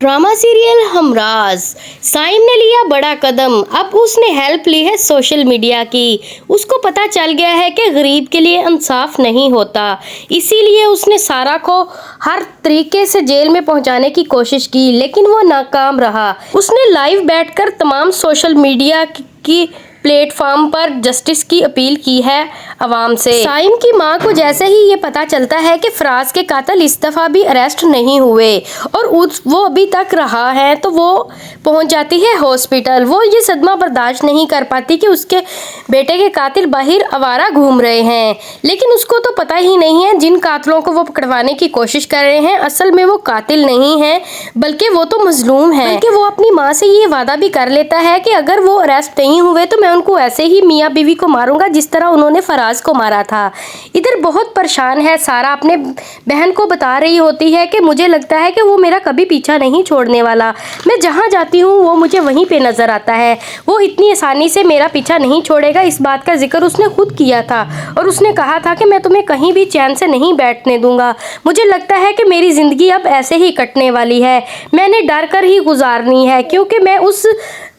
Drama serial Humraaz. Saim ने लिया बड़ा कदम, अब उसने हेल्प ली है सोशल मीडिया की। उसको पता चल गया है कि गरीब के लिए इंसाफ नहीं होता, इसीलिए उसने सारा को हर तरीके से जेल में पहुंचाने की कोशिश की, लेकिन वो नाकाम रहा। उसने लाइव बैठकर तमाम सोशल मीडिया की प्लेटफॉर्म पर जस्टिस की अपील की है अवाम से। साइम की मां को जैसे ही ये पता चलता है कि फराज के कातिल इस दफा भी अरेस्ट नहीं हुए और वो अभी तक रहा है, तो वो पहुंच जाती है हॉस्पिटल। वो ये सदमा बर्दाश्त नहीं कर पाती कि उसके बेटे के कातिल बाहर आवारा घूम रहे हैं, लेकिन उसको तो पता ही नहीं है जिन कातिलों को वो पकड़वाने की कोशिश कर रहे हैं असल में वो कातिल नहीं है, बल्कि वो तो मजलूम है। बल्कि वो अपनी माँ से ये वादा भी कर लेता है कि अगर वो अरेस्ट नहीं हुए तो मैं उनको ऐसे ही मियाँ बीवी को मारूंगा जिस तरह उन्होंने फराज को मारा था। इधर बहुत परेशान है सारा, अपने बहन को बता रही होती है कि मुझे लगता है कि वो मेरा कभी पीछा नहीं छोड़ने वाला, मैं जहाँ जाती हूँ वो मुझे वहीं पे नजर आता है, वो इतनी आसानी से मेरा पीछा नहीं छोड़ेगा। इस बात का जिक्र उसने खुद किया था और उसने कहा था कि मैं तुम्हें कहीं भी चैन से नहीं बैठने दूंगा, मुझे लगता है कि मेरी जिंदगी अब ऐसे ही कटने वाली है, मैंने डर कर ही गुजारनी है क्योंकि मैं उस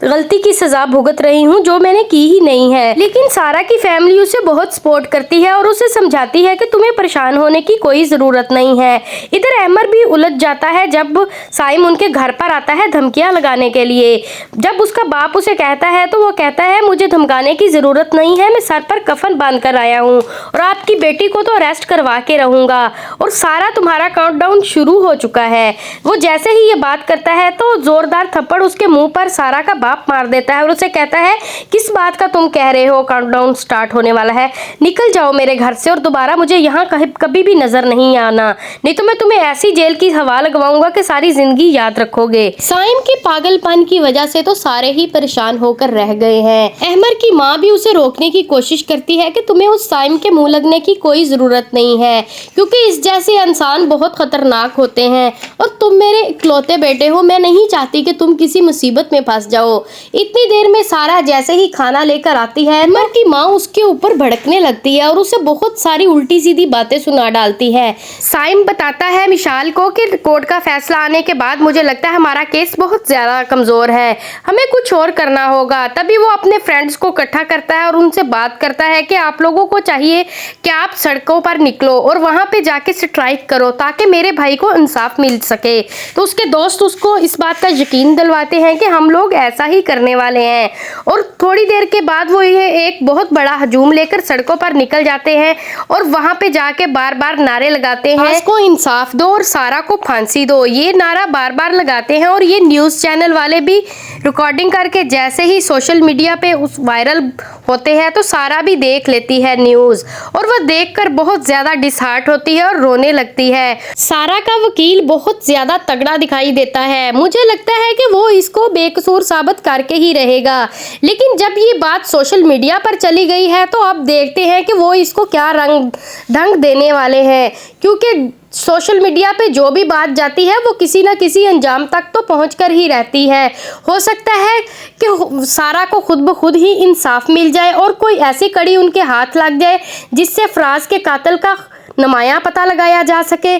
गलती की सजा भुगत रही हूँ जो मैंने की ही नहीं है। लेकिन सारा की फैमिली उसे बहुत सपोर्ट करती है और उसे समझाती है कि तुम्हें परेशान होने की कोई जरूरत नहीं है। इधर अहमर भी उलझ जाता है जब साइम उनके घर पर आता है धमकियां लगाने के लिए। जब उसका बाप उसे कहता है तो वो कहता है मुझे धमकाने की जरूरत नहीं है, मैं सर पर कफन बांध कर आया हूँ और आपकी बेटी को तो अरेस्ट करवा के रहूंगा और सारा तुम्हारा काउंटडाउन शुरू हो चुका है। वो जैसे ही ये बात करता है तो जोरदार थप्पड़ उसके मुंह पर सारा का बाप मार देता है और उसे कहता है किस बात का तुम कह रहे हो, काउंटडाउन स्टार्ट होने वाला है, निकल जाओ मेरे घर से और दोबारा मुझे यहाँ कभी भी नजर नहीं आना, नहीं तो मैं तुम्हें ऐसी जेल की हवा लगवाऊंगा कि सारी जिंदगी याद रखोगे। साइम के पागलपन की वजह से तो सारे ही परेशान होकर रह गए हैं। अहमर की माँ भी उसे रोकने की कोशिश करती है कि तुम्हें उस साइम के मुंह लगने की कोई जरूरत नहीं है क्योंकि इस जैसे इंसान बहुत खतरनाक होते हैं और तुम मेरे इकलौते बेटे हो, मैं नहीं चाहती कि तुम किसी मुसीबत में फंस जाओ। इतनी देर में सारा जैसे ही खाना लेकर आती है अहमर की माँ उसके ऊपर भड़कने लगती है और उसे बहुत सारी उल्टी सीधी बातें सुना डालती है। साइम बताता है मिशाल को कि कोर्ट का फैसला आने के बाद मुझे लगता है हमारा केस बहुत ज्यादा कमजोर है, हमें कुछ और करना होगा। तभी वो अपने फ्रेंड्स को इकट्ठा करता है और उनसे बात करता है कि आप लोगों को चाहिए कि आप सड़कों पर निकलो और वहां पे जाके स्ट्राइक करो ताकि मेरे भाई को इंसाफ मिल सके। तो उसके दोस्त उसको इस बात का यकीन दिलवाते हैं कि हम लोग ऐसा ही करने वाले हैं और थोड़ी देर के बाद वो ये एक बहुत बड़ा हजूम लेकर सड़कों पर निकल जाते हैं और वहां पे जाके बार बार नारे लगाते हैं इसको इंसाफ दो और सारा को फांसी दो, ये नारा बार बार लगाते हैं और ये न्यूज चैनल वाले भी रिकॉर्डिंग करके जैसे ही सोशल मीडिया पे उस वायरल होते हैं तो सारा भी देख लेती है न्यूज और वो देखकर बहुत ज्यादा डिसहार्ट होती है और रोने लगती है। सारा का वकील बहुत ज्यादा तगड़ा दिखाई देता है, मुझे लगता है कि वो इसको बेकसूर साबित करके ही रहेगा, लेकिन जब ये बात सोशल मीडिया पर चली गई है तो अब देखते हैं कि वो इसको क्या रंग ढंग देने वाले हैं क्योंकि सोशल मीडिया पे जो भी बात जाती है वो किसी न किसी अंजाम तक तो पहुंच कर ही रहती है। हो सकता है कि सारा को खुद ब खुद ही इंसाफ मिल जाए और कोई ऐसी कड़ी उनके हाथ लग जाए जिससे फराज के कातिल का नुमाया पता लगाया जा सके।